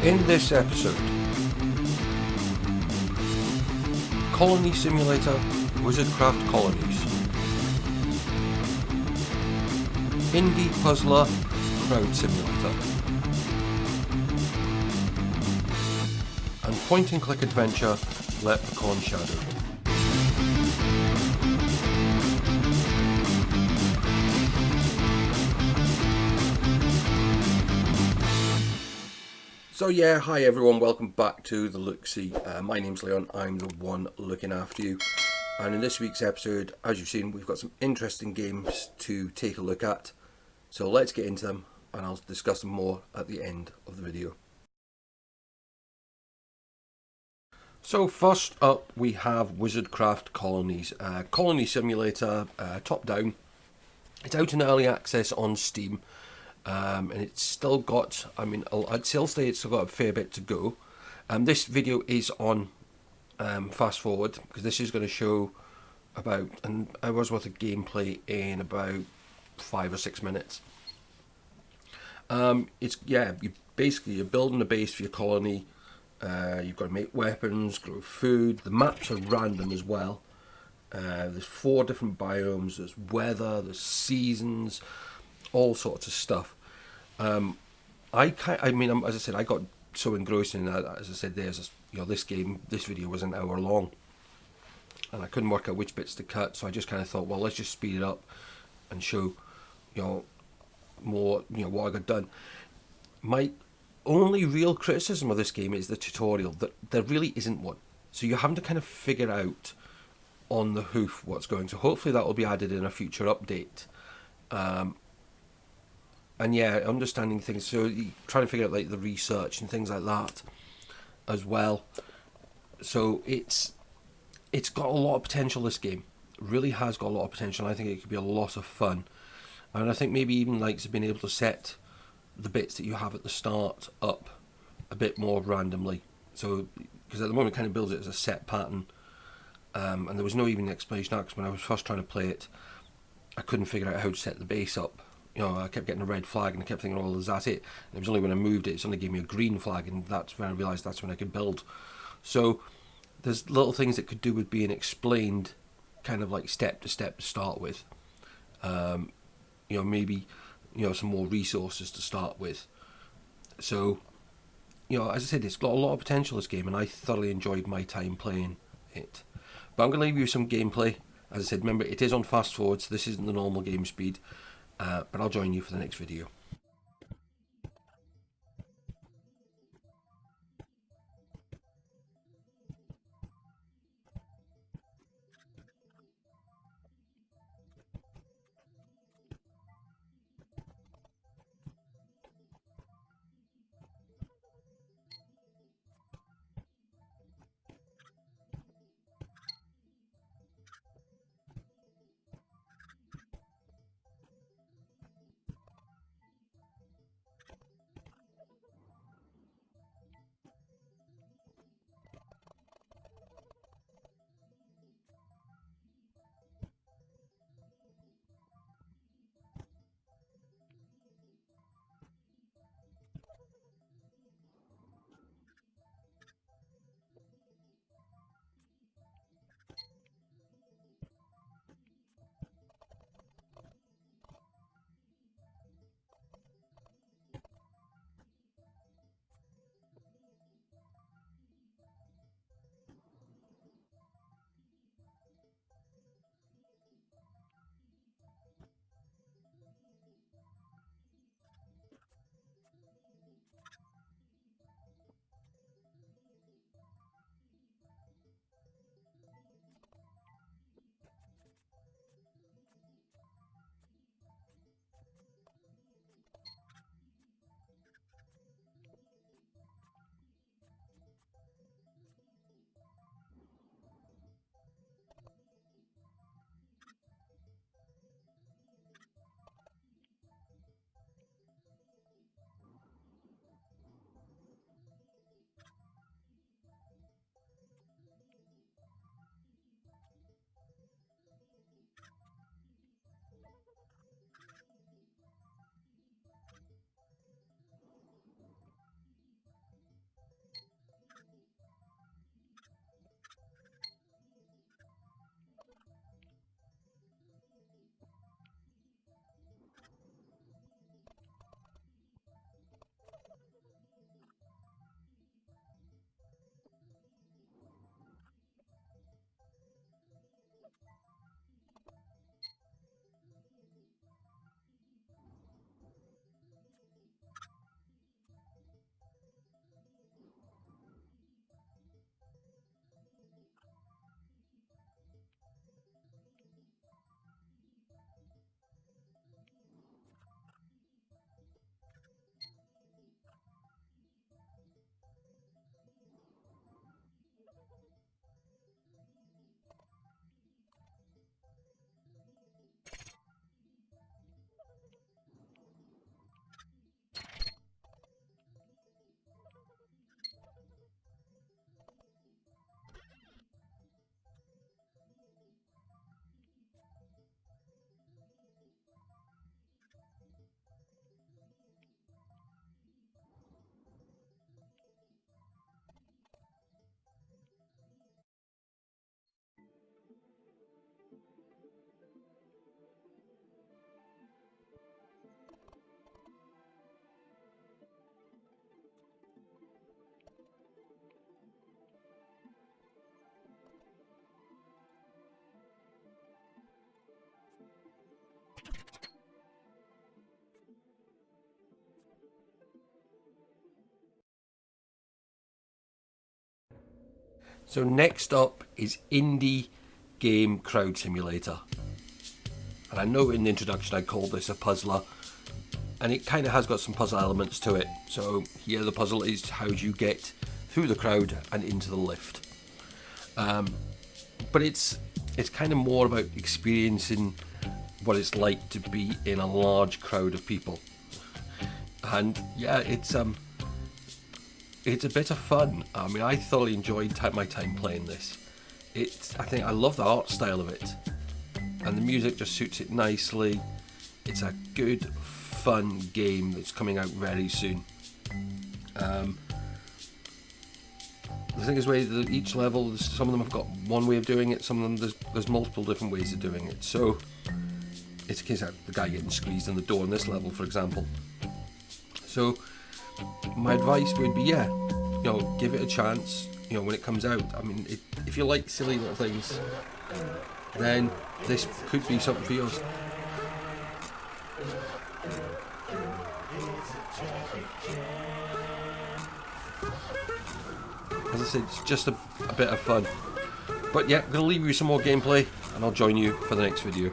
In this episode, Colony Simulator, WizardCraft Colonies, Indie Puzzler, Crowd Simulator, and point and click adventure, Leprechaun Shadow. So yeah, hi everyone, welcome back to the Looksee. My name's Leon, I'm the one looking after you. And in this week's episode, as you've seen, we've got some interesting games to take a look at. So let's get into them, and I'll discuss them more at the end of the video. So first up, we have WizardCraft Colonies. Colony Simulator, top down. It's out in early access on Steam. And it's still got, I'd still say it's still got a fair bit to go. This video is on fast forward because this is going to show about an hour's worth of gameplay in about 5 or 6 minutes. You're building a base for your colony. You've got to make weapons, grow food. The maps are random as well. There's 4 different biomes. There's weather. There's seasons. All sorts of stuff. As I said, I got so engrossed in that. As I said, this video was an hour long, and I couldn't work out which bits to cut. So I just kind of thought, well, let's just speed it up and show, more, what I got done. My only real criticism of this game is the tutorial. That there really isn't one. So you're having to kind of figure out on the hoof what's going. So hopefully that will be added in a future update. And yeah, understanding things, so you trying to figure out like the research and things like that as well. So it's got a lot of potential, this game. It really has got a lot of potential. I think it could be a lot of fun. And I think maybe even like being able to set the bits that you have at the start up a bit more randomly. So, because at the moment it kind of builds it as a set pattern. And there was no even explanation because when I was first trying to play it, I couldn't figure out how to set the base up. I kept getting a red flag and I kept thinking, is that it? And it was only when I moved it, only gave me a green flag, and that's when I realised that's when I could build. So there's little things that could do with being explained kind of like step to step to start with. Maybe some more resources to start with. So, as I said, it's got a lot of potential, this game, and I thoroughly enjoyed my time playing it. But I'm going to leave you some gameplay. As I said, remember, it is on fast forward, so this isn't the normal game speed. But I'll join you for the next video. So next up is Indie Game Crowd Simulator. And I know in the introduction I called this a puzzler, and it kind of has got some puzzle elements to it. So here the puzzle is, how do you get through the crowd and into the lift? But it's kind of more about experiencing what it's like to be in a large crowd of people. And yeah, it's a bit of fun. I mean, I thoroughly enjoyed my time playing this. I love the art style of it, and the music just suits it nicely. It's a good, fun game that's coming out very soon. The thing is, each level, some of them have got one way of doing it, some of them there's multiple different ways of doing it. So it's a case of the guy getting squeezed in the door in this level, for example. So my advice would be, give it a chance. When it comes out. I mean, if you like silly little things, then this could be something for yours. As I said, it's just a bit of fun. But yeah, I'm going to leave you with some more gameplay, and I'll join you for the next video.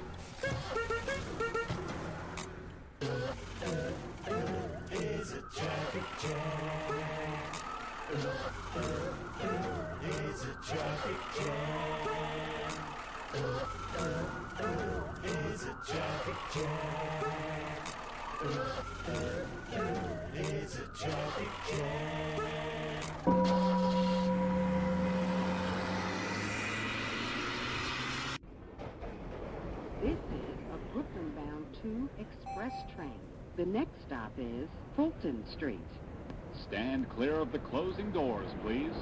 This is a Brooklyn-bound 2 express train. The next stop is Fulton Street. Stand clear of the closing doors, please.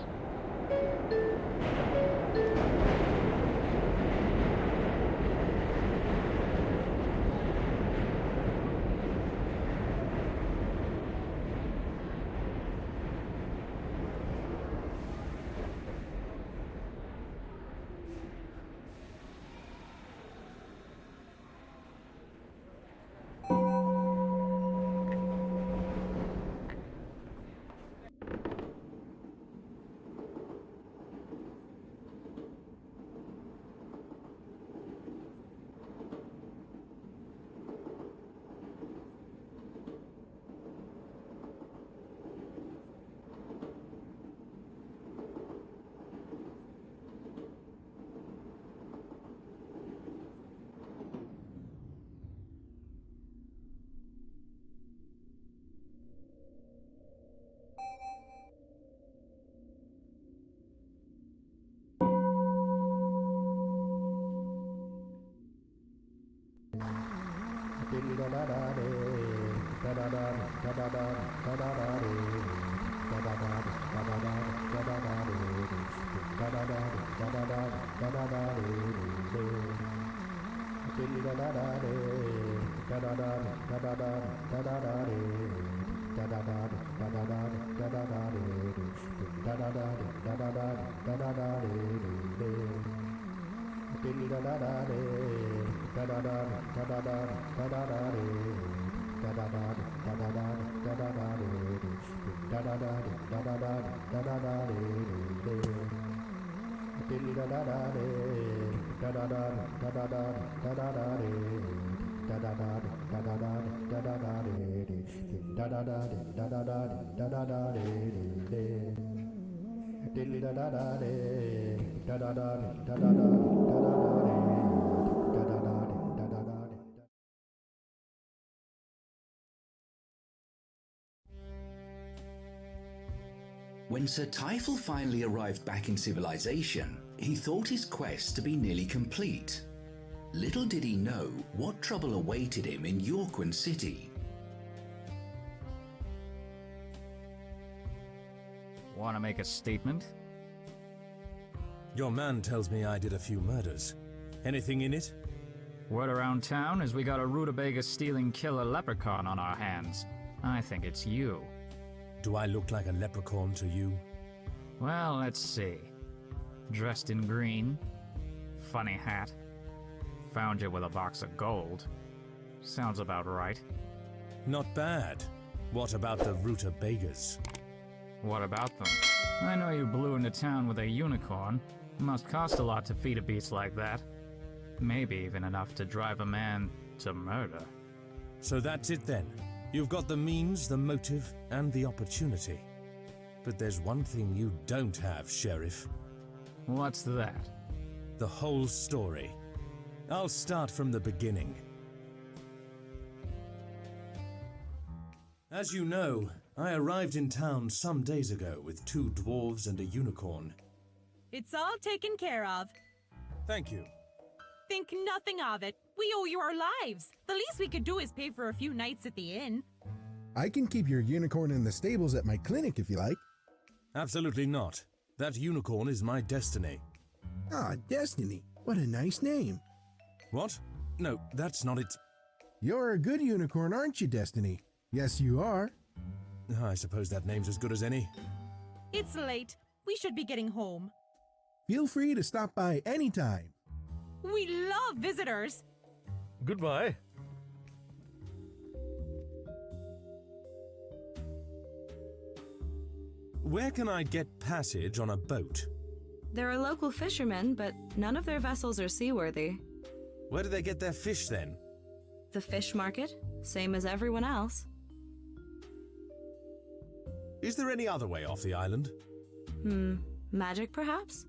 When Sir Typhil finally arrived back in civilization, he thought his quest to be nearly complete. Little did he know what trouble awaited him in Yorkwen city. Want to make a statement? Your man tells me I did a few murders. Anything in it? Word around town is we got a rutabaga-stealing killer leprechaun on our hands. I think it's you. Do I look like a leprechaun to you? Well, let's see. Dressed in green. Funny hat. Found you with a box of gold. Sounds about right. Not bad. What about the rutabagas? What about them? I know you blew into town with a unicorn. It must cost a lot to feed a beast like that. Maybe even enough to drive a man to murder. So that's it then. You've got the means, the motive, and the opportunity. But there's one thing you don't have, Sheriff. What's that? The whole story. I'll start from the beginning. As you know, I arrived in town some days ago with 2 dwarves and a unicorn. It's all taken care of. Thank you. Think nothing of it. We owe you our lives. The least we could do is pay for a few nights at the inn. I can keep your unicorn in the stables at my clinic if you like. Absolutely not. That unicorn is my destiny. Ah, Destiny. What a nice name. What? No, that's not it. You're a good unicorn, aren't you, Destiny? Yes, you are. I suppose that name's as good as any. It's late. We should be getting home. Feel free to stop by anytime. We love visitors. Goodbye. Where can I get passage on a boat? There are local fishermen, but none of their vessels are seaworthy. Where do they get their fish then? The fish market, same as everyone else. Is there any other way off the island? Magic perhaps?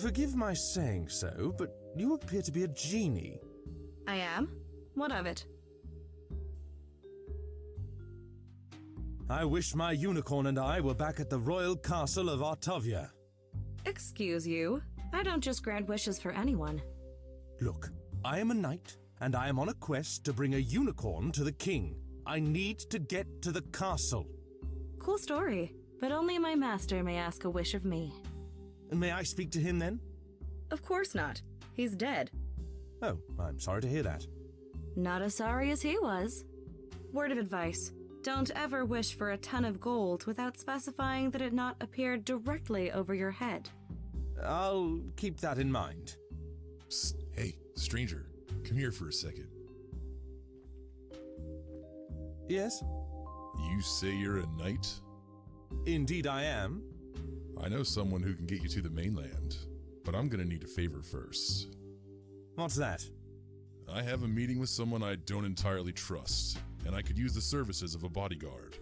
Forgive my saying so, but you appear to be a genie. I am? What of it? I wish my unicorn and I were back at the royal castle of Artovia. Excuse you. I don't just grant wishes for anyone. Look, I am a knight, and I am on a quest to bring a unicorn to the king. I need to get to the castle. Cool story, but only my master may ask a wish of me. May I speak to him then? Of course not. He's dead. Oh, I'm sorry to hear that. Not as sorry as he was. Word of advice. Don't ever wish for a ton of gold without specifying that it not appear directly over your head. I'll keep that in mind. Psst, hey, stranger, come here for a second. Yes? You say you're a knight? Indeed I am. I know someone who can get you to the mainland, but I'm gonna need a favor first. What's that? I have a meeting with someone I don't entirely trust, and I could use the services of a bodyguard.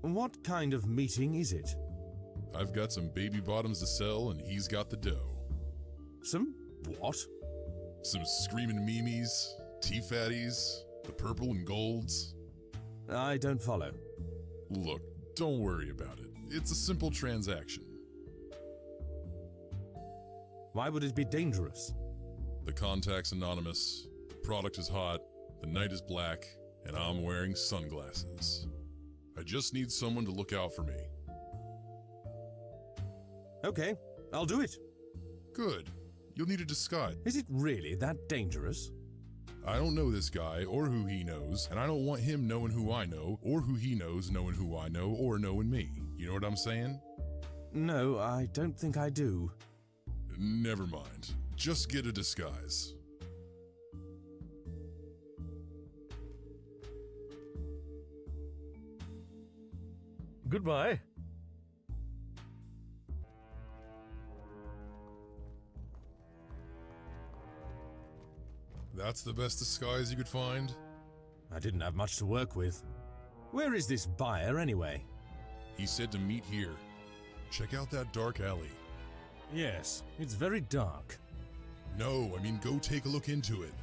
What kind of meeting is it? I've got some baby bottoms to sell, and he's got the dough. Some what? Some screaming memes, tea fatties, the purple and golds. I don't follow. Look, don't worry about it. It's a simple transaction. Why would it be dangerous? The contact's anonymous, the product is hot, the night is black, and I'm wearing sunglasses. I just need someone to look out for me. Okay, I'll do it. Good. You'll need a disguise. Is it really that dangerous? I don't know this guy or who he knows, and I don't want him knowing who I know, or who he knows knowing who I know, or knowing me. You know what I'm saying? No, I don't think I do. Never mind. Just get a disguise. Goodbye. That's the best disguise you could find? I didn't have much to work with. Where is this buyer anyway? He said to meet here. Check out that dark alley. Yes, it's very dark. No, I mean go take a look into it.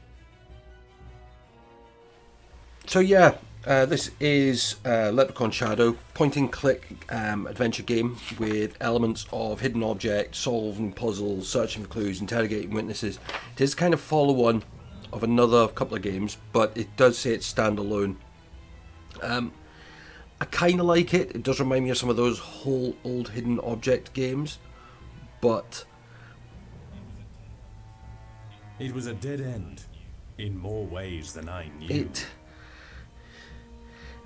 So yeah, this is Leprechaun Shadow, point-and-click adventure game with elements of hidden objects, solving puzzles, searching for clues, interrogating witnesses. It is kind of follow-on of another couple of games, but it does say it's standalone. I kind of like it. It does remind me of some of those whole old hidden object games, but it was a dead end in more ways than I knew.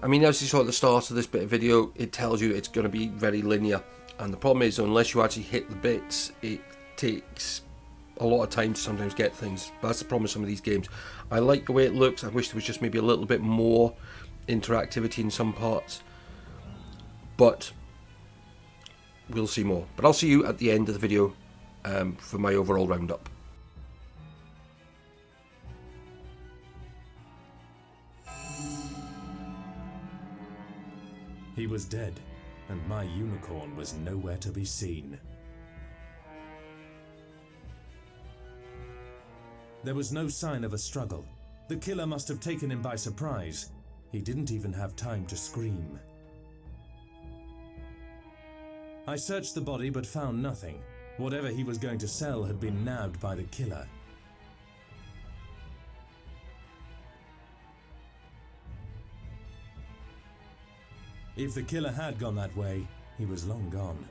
I mean, as you saw at the start of this bit of video, it tells you it's going to be very linear, and the problem is unless you actually hit the bits, it takes a lot of time to sometimes get things. That's the problem with some of these games. I like the way it looks. I wish there was just maybe a little bit more interactivity in some parts, but we'll see more. But I'll see you at the end of the video for my overall roundup. He was dead, and my unicorn was nowhere to be seen. There was no sign of a struggle. The killer must have taken him by surprise. He didn't even have time to scream. I searched the body but found nothing. Whatever he was going to sell had been nabbed by the killer. If the killer had gone that way, he was long gone.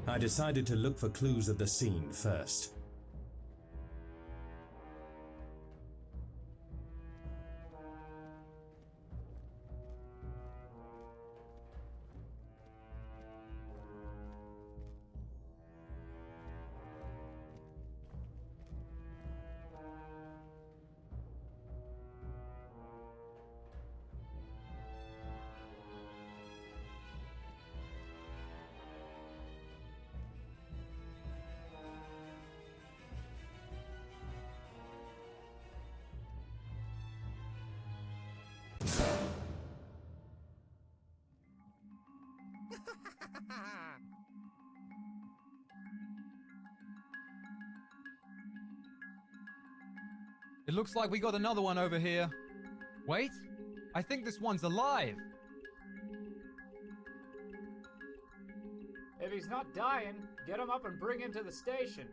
I decided to look for clues at the scene first. It looks like we got another one over here. Wait, I think this one's alive. If he's not dying, get him up and bring him to the station.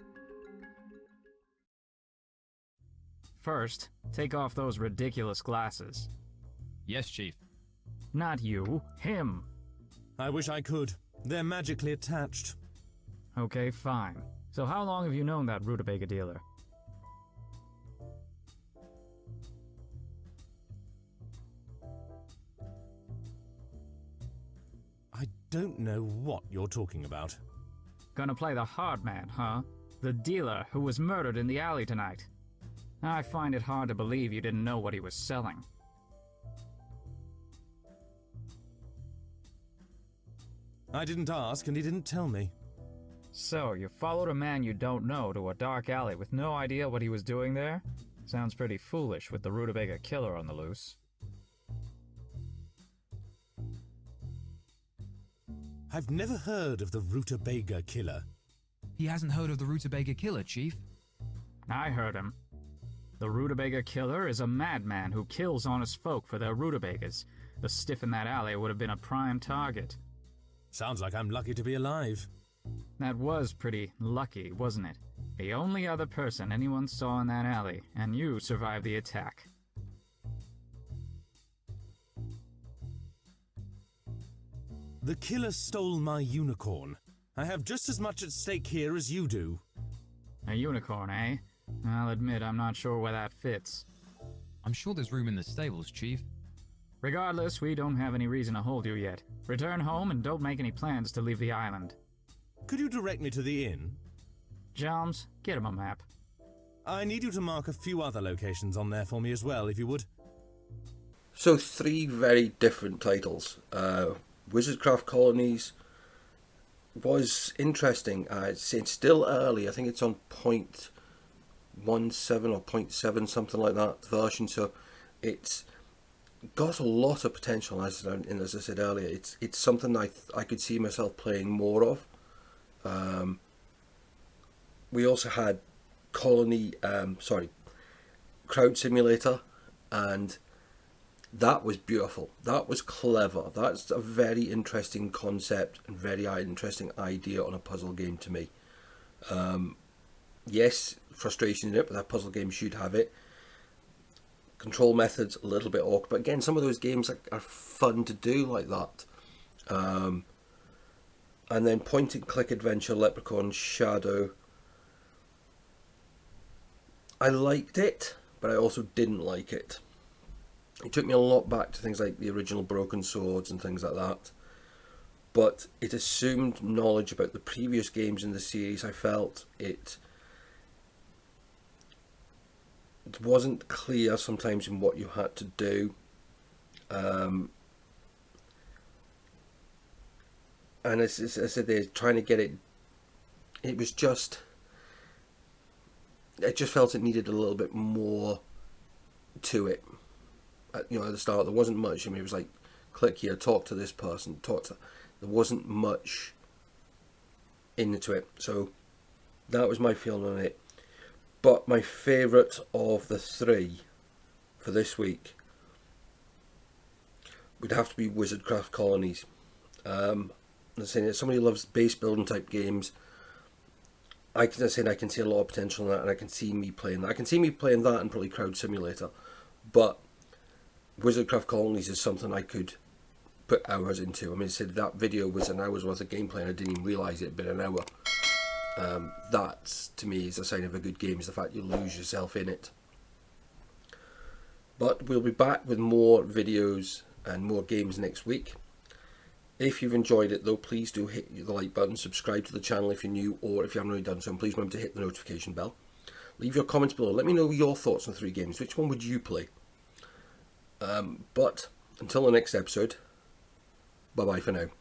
First, take off those ridiculous glasses. Yes, Chief. Not you, him. I wish I could. They're magically attached. Okay, fine. So how long have you known that rutabaga dealer? I don't know what you're talking about. Gonna play the hard man, huh? The dealer who was murdered in the alley tonight. I find it hard to believe you didn't know what he was selling. I didn't ask and he didn't tell me. So, you followed a man you don't know to a dark alley with no idea what he was doing there? Sounds pretty foolish with the rutabaga killer on the loose. I've never heard of the rutabaga killer. He hasn't heard of the rutabaga killer, Chief. I heard him. The rutabaga killer is a madman who kills honest folk for their rutabagas. The stiff in that alley would have been a prime target. Sounds like I'm lucky to be alive. That was pretty lucky, wasn't it? The only other person anyone saw in that alley, and you survived the attack. The killer stole my unicorn. I have just as much at stake here as you do. A unicorn, eh? I'll admit I'm not sure where that fits. I'm sure there's room in the stables, Chief. Regardless, we don't have any reason to hold you yet. Return home and don't make any plans to leave the island. Could you direct me to the inn? Jalms, get him a map. I need you to mark a few other locations on there for me as well, if you would. So 3 very different titles. WizardCraft Colonies was interesting. It's still early. I think it's on 0.17 or 0.7, something like that version. So it's got a lot of potential. As I said earlier, it's something I could see myself playing more of. We also had Crowd Simulator, and that was beautiful. That was clever. That's a very interesting concept and very interesting idea on a puzzle game to me. Yes, frustration in it, but that puzzle game should have it. Control methods a little bit awkward, but again, some of those games are fun to do like that. And then point and click adventure, Leprechaun Shadow. I liked it, but I also didn't like it. It took me a lot back to things like the original Broken Swords and things like that. But it assumed knowledge about the previous games in the series. I felt it wasn't clear sometimes in what you had to do. And as I said, they're trying to get it. It was just. I just felt it needed a little bit more to it. At the start, there wasn't much. I mean, it was like, click here, talk to this person, There wasn't much into it. So that was my feeling on it. But my favourite of the three for this week would have to be WizardCraft Colonies. I'm saying, as somebody who loves base building type games, I can see a lot of potential in that, and I can see me playing that. I can see me playing that and probably Crowd Simulator, but WizardCraft Colonies is something I could put hours into. I mean, said that video was an hour's worth of gameplay, and I didn't even realise it had been an hour. That to me is a sign of a good game, is the fact you lose yourself in it. But we'll be back with more videos and more games next week. If you've enjoyed it though, please do hit the like button, subscribe to the channel if you're new, or if you haven't already done so, and please remember to hit the notification bell. Leave your comments below, let me know your thoughts on the 3 games, which one would you play? But until the next episode, bye bye for now.